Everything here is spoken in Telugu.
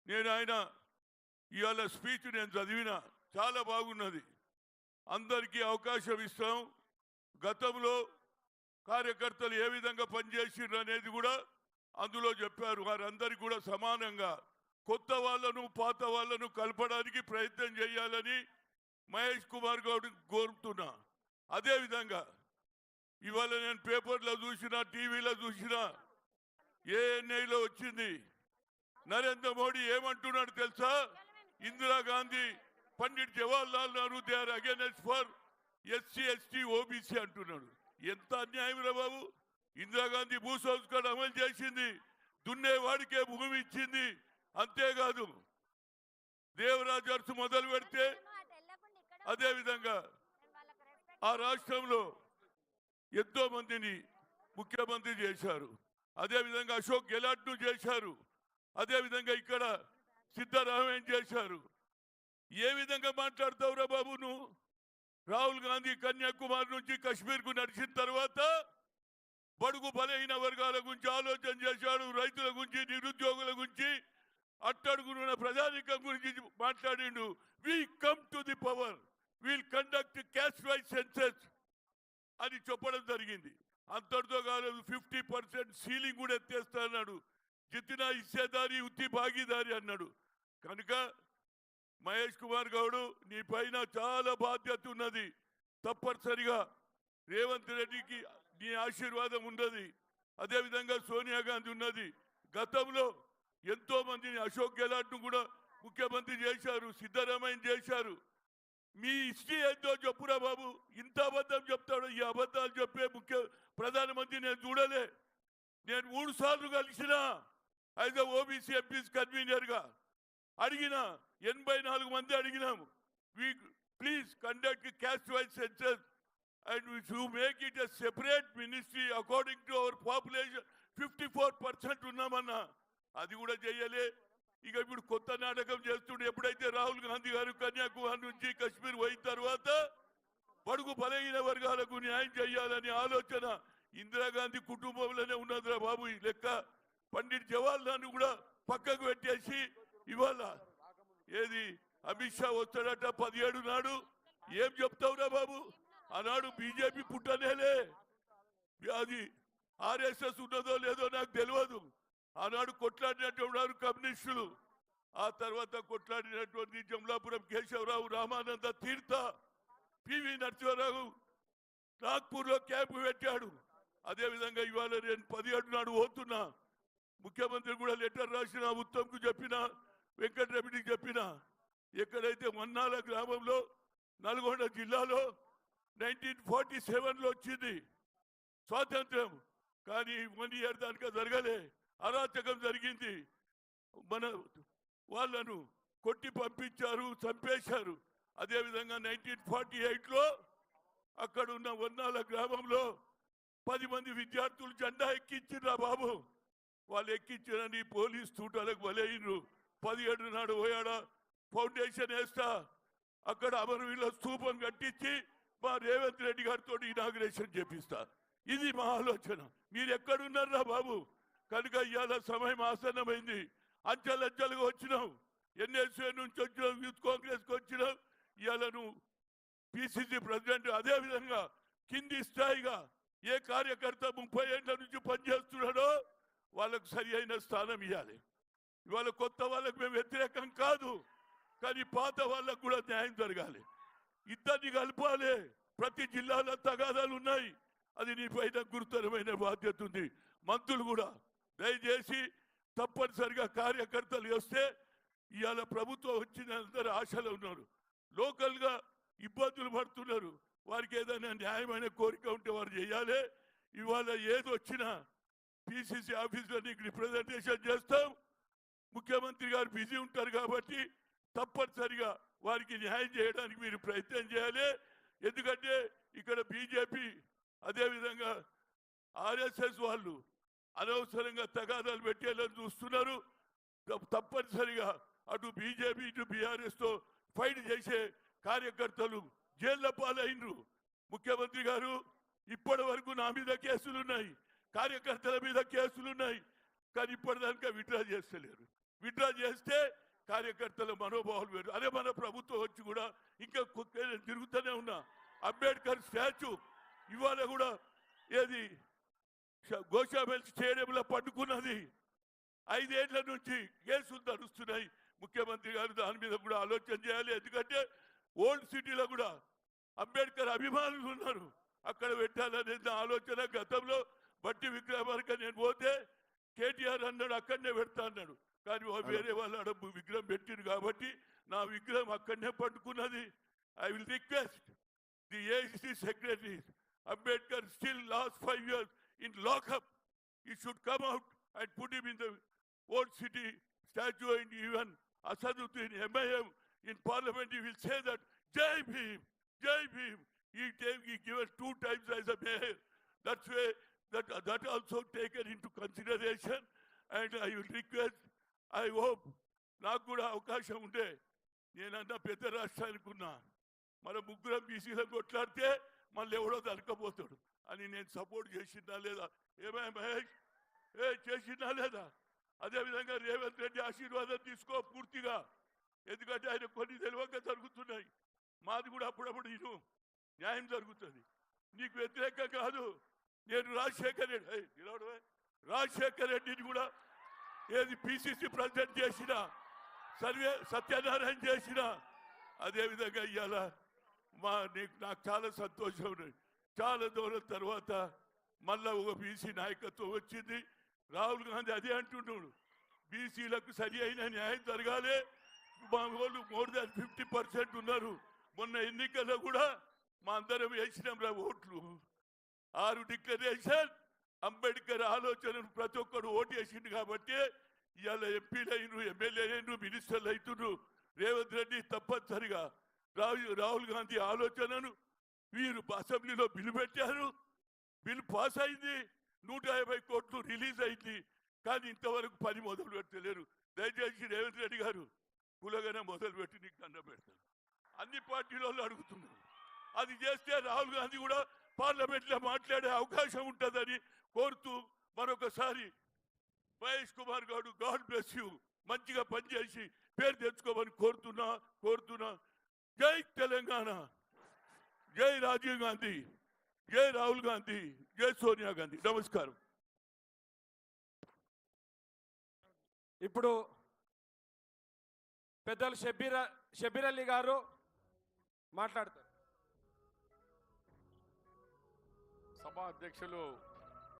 నేను ఆయన ఇవాళ స్పీచ్ నేను చదివిన చాలా బాగున్నది. అందరికీ అవకాశం ఇస్తాం. గతంలో కార్యకర్తలు ఏ విధంగా పనిచేసిండ్రు అనేది కూడా అందులో చెప్పారు. వారందరికీ కూడా సమానంగా కొత్త వాళ్ళను పాత వాళ్ళను కలపడానికి ప్రయత్నం చేయాలని మహేష్ కుమార్ గౌడ్ కోరుతున్నా. అదేవిధంగా ఇవాళ నేను పేపర్లో చూసినా టీవీలో చూసినా ఏఎన్ఐలో వచ్చింది. నరేంద్ర మోడీ ఏమంటున్నాడు తెలుసా? Indira Gandhi Pandit Jawaharlal Nehru they are against for SC ST OBC అంటున్నాడు. ఎంత అన్యాయం రా బాబు! ఇందిరాగాంధీ భూ సంస్కరణ అమలు చేసింది, దున్నేవాడికే భూమి ఇచ్చింది. అంతేకాదు దేవరాజ్ అర్స్ మొదలు పెడితే అదేవిధంగా ఆ రాష్ట్రంలో ఎంతో మందిని ముఖ్యమంత్రి చేశారు. అదేవిధంగా అశోక్ గెలాట్ను చేశారు. అదేవిధంగా ఇక్కడ సిద్ధరామయ్య చేశారు. ఏ విధంగా మాట్లాడతావురా బాబు నువ్వు? రాహుల్ గాంధీ కన్యాకుమారి నుంచి కశ్మీర్కు నడిచిన తర్వాత బడుగు బలహీన వర్గాల గురించి ఆలోచన చేశాడు. రైతుల గురించి, నిరుద్యోగుల గురించి, అట్టడుగున ప్రజానికం గురించి మాట్లాడిండు. We come to the power, will conduct caste wise census అని చెప్పడం జరిగింది. అంతటితో కాలేదు, 50% సీలింగ్ కూడా ఎత్తేస్తా అన్నాడు. జితినా ఇచ్చేదారి ఉత్తి భాగీదారి అన్నాడు. కనుక మహేష్ కుమార్ గౌడ్ నీ పైన చాలా బాధ్యత ఉన్నది. తప్పనిసరిగా రేవంత్ రెడ్డికి నీ ఆశీర్వాదం ఉన్నది. అదేవిధంగా సోనియా గాంధీ ఉన్నది. గతంలో ఎంతో మందిని అశోక్ గెలాట్ను కూడా ముఖ్యమంత్రి చేశారు, సిద్ధరామయ్య చేశారు. మీ హిస్టరీ ఏందో చెప్పురా బాబు. ఇంత అబద్ధం చెప్తాడు. ఈ అబద్ధాలు చెప్పే ప్రధానమంత్రి నేను చూడలే. నేను 3 సార్లు కలిసిన యాజ్ ఓబీసీ ఎంపీస్ కన్వీనర్గా అడిగిన 84 మంది అడిగినాము. Please conduct caste wise census and you make it a separate ministry according to our population. 54% ఉన్నామన్నా, అది కూడా చెయ్యలే. ఇక ఇప్పుడు కొత్త నాటకం చేస్తుండే. ఎప్పుడైతే రాహుల్ గాంధీ గారు కన్యాకుమారి నుంచి కశ్మీర్ పోయిన తర్వాత బడుగు బలహీన వర్గాలకు న్యాయం చేయాలనే ఆలోచన ఇందిరాగాంధీ కుటుంబంలోనే ఉన్నదిరా బాబు. ఈ లెక్క పండిట్ జవహర్లాల్ కూడా పక్కకు పెట్టేసి ఇవాళ ఏది అమిత్ షా వస్తాడట 17 నాడు. ఏం చెప్తావురా బాబు? ఆనాడు బీజేపీ పుట్టనేలే. అది ఆర్ఎస్ఎస్ ఉన్నదో లేదో నాకు తెలియదు. ఆనాడు కొట్లాడినటువంటి కమ్యూనిస్టులు, ఆ తర్వాత కొట్లాడినటువంటి జమలాపురం కేశవరావు, రామానంద తీర్థ, పివి నరసింహారావు నాగ్పూర్లో క్యాంపు పెట్టాడు. అదేవిధంగా ఇవాళ నేను 17 నాడు పోతున్నా. ముఖ్యమంత్రి కూడా లెటర్ రాసిన, ఉత్తమ్కు చెప్పిన, వెంకటరెడ్డికి చెప్పిన. ఎక్కడైతే మన్నాల గ్రామంలో నల్గొండ జిల్లాలో 1947లో వచ్చింది స్వాతంత్రం, కానీ 1 ఇయర్ దానిక జరగలే. అరాచకం జరిగింది. మన వాళ్ళను కొట్టి పంపించారు, చంపేశారు. అదేవిధంగా 1948లో అక్కడ ఉన్న వన్నాల గ్రామంలో 10 మంది విద్యార్థులు జెండా ఎక్కించిర్రా బాబు. వాళ్ళు ఎక్కించినని పోలీస్ తూటాలకు బలైనరు. 17 నాడు పోయాడా ఫౌండేషన్ వేస్తా, అక్కడ అమరవీరుల స్తూపం కట్టించి మా రేవంత్ రెడ్డి గారితో ఇనాగ్రేషన్ చేపిస్తా. ఇది మా ఆలోచన. మీరు ఎక్కడున్నారా బాబు? కనుక ఇవాళ సమయం ఆసన్నమైంది. అంచెలంచెలుగా వచ్చినాం. ఎన్ఎస్ఏ నుంచి వచ్చినాం, యూత్ కాంగ్రెస్కి వచ్చినాం. ఇవాళ నువ్వు పిసిసి ప్రెసిడెంట్. అదేవిధంగా కింది స్థాయిగా ఏ కార్యకర్త 30 ఏళ్ల నుంచి పనిచేస్తున్నాడో వాళ్ళకు సరి అయిన స్థానం ఇవ్వాలి. ఇవాళ కొత్త వాళ్ళకు మేము వ్యతిరేకం కాదు, కానీ పాత వాళ్ళకు కూడా న్యాయం జరగాలి. ఇద్దరిని కలపాలి. ప్రతి జిల్లాలో తగాదాలు ఉన్నాయి. అది నీ పైన గురుతరమైన బాధ్యత ఉంది. మంత్రులు కూడా దయచేసి తప్పనిసరిగా కార్యకర్తలు వస్తే, ఇవాళ ప్రభుత్వం వచ్చిన అందరూ ఆశలు ఉన్నారు. లోకల్గా ఇబ్బందులు పడుతున్నారు. వారికి ఏదైనా న్యాయమైన కోరిక ఉంటే వారు చేయాలి. ఇవాళ ఏది వచ్చినా పిసిసి ఆఫీస్లో నీకు రిప్రజెంటేషన్ చేస్తాం. ముఖ్యమంత్రి గారు బిజీ ఉంటారు కాబట్టి తప్పనిసరిగా వారికి న్యాయం చేయడానికి మీరు ప్రయత్నం చేయాలి. ఎందుకంటే ఇక్కడ బీజేపీ అదేవిధంగా ఆర్ఎస్ఎస్ వాళ్ళు అనవసరంగా తగాదాలు పెట్టేయాలని చూస్తున్నారు. తప్పనిసరిగా అటు బీజేపీ ఇటు బీఆర్ఎస్తో ఫైట్ చేసే కార్యకర్తలు జైళ్ల పాలైనరు. ముఖ్యమంత్రి గారు ఇప్పటి వరకు నా మీద కేసులున్నాయి, కార్యకర్తల మీద కేసులున్నాయి, కానీ ఇప్పటిదాకా విత్డ్రా చేస్తలేరు. విత్డ్రా చేస్తే కార్యకర్తల మనోభావాలు వేరు. అదే మన ప్రభుత్వం వచ్చి కూడా ఇంకా తిరుగుతూనే ఉన్నా. అంబేద్కర్ స్టాచ్యూ ఇవాళ కూడా ఏది గోషాబెల్ స్టేడియంలో పట్టుకున్నది. 5 ఏళ్ల నుంచి కేసులు నడుస్తున్నాయి. ముఖ్యమంత్రి గారు దాని మీద కూడా ఆలోచన చేయాలి. ఎందుకంటే ఓల్డ్ సిటీలో కూడా అంబేద్కర్ అభిమానులు ఉన్నారు, అక్కడ పెట్టాలనేది నా ఆలోచన. గతంలో బట్టి విక్రమార్క నేను పోతే కేటీఆర్ అన్నాడు అక్కడనే పెడతా అన్నాడు, కానీ వేరే వాళ్ళు ఆడ విగ్రహం పెట్టిరు కాబట్టి నా విగ్రహం అక్కడనే పట్టుకున్నది. I will request the AICC secretaries, Ambedkar still last 5 years in lockup. He should come out and put him in the old city statue, and even Asaduddin MIM in parliament he will say that Jai Bhim, Jai Bhim. He given 2 times as a mayor. That's why that also taken into consideration. And I will request, I hope నాకు కూడా అవకాశం ఉంటే నేనన్నా పెద్ద రాష్ట్రానికి ఉన్నా, మన ముగ్గురం బీసీలకు కొట్లాడితే మళ్ళీ ఎవడో దొరకపోతాడు అని నేను సపోర్ట్ చేసిందా లేదా? చేసిందా లేదా? అదేవిధంగా రేవంత్ రెడ్డి ఆశీర్వాదం తీసుకో పూర్తిగా, ఎందుకంటే ఆయన కొన్ని తెలివక జరుగుతున్నాయి. మాది కూడా అప్పుడప్పుడు ఇను న్యాయం జరుగుతుంది. నీకు వ్యతిరేకం కాదు. నేను రాజశేఖర్ రెడ్డిని కూడా ఏది పిసిసి ప్రెసిడెంట్ చేసిన, సత్యనారాయణ చేసిన, అదేవిధంగా ఇవాళ నాకు చాలా సంతోషం ఉంది. చాలా దూరం తర్వాత మళ్ళా ఒక బీసీ నాయకత్వం వచ్చింది. రాహుల్ గాంధీ అదే అంటున్నాడు, బీసీలకు సరి అయిన న్యాయం జరగాలి. మా వాళ్ళు మోర్ దాన్ 50% ఉన్నారు. మొన్న ఎన్నికల్లో కూడా మా అందరం వేసినాం రా ఓట్లు. 6 డిక్లరేషన్ అంబేద్కర్ ఆలోచనను ప్రతి ఒక్కరు ఓటు వేసిండు కాబట్టి ఇవాళ ఎంపీలు అయినరు, ఎమ్మెల్యే అయినరు, మినిస్టర్లు అవుతున్నారు. రేవంత్ రెడ్డి తప్పనిసరిగా రాహుల్ గాంధీ ఆలోచనను వీరు అసెంబ్లీలో బిల్లు పెట్టారు. బిల్లు పాస్ అయింది, 150 కోట్లు రిలీజ్ అయింది. కానీ ఇంతవరకు పని మొదలు పెట్టలేరు. దయచేసి రేవంత్ రెడ్డి గారు కులగానే మొదలు పెట్టి నీకు దండ పెడతారు. అన్ని పార్టీల అడుగుతున్నారు. అది చేస్తే రాహుల్ గాంధీ కూడా పార్లమెంట్లో మాట్లాడే అవకాశం ఉంటుందని కోరుతూ మరొకసారి మహేష్ కుమార్ గారు గాడ్ బ్లెస్ యూ, మంచిగా పనిచేసి పేరు తెచ్చుకోమని కోరుతున్నా. జై తెలంగాణ, జై రాజీవ్ గాంధీ, జై రాహుల్ గాంధీ, జై సోనియా గాంధీ. నమస్కారం. ఇప్పుడు పెద్దలు షబీర్ అలీ గారు మాట్లాడతారు. సభా అధ్యక్షులు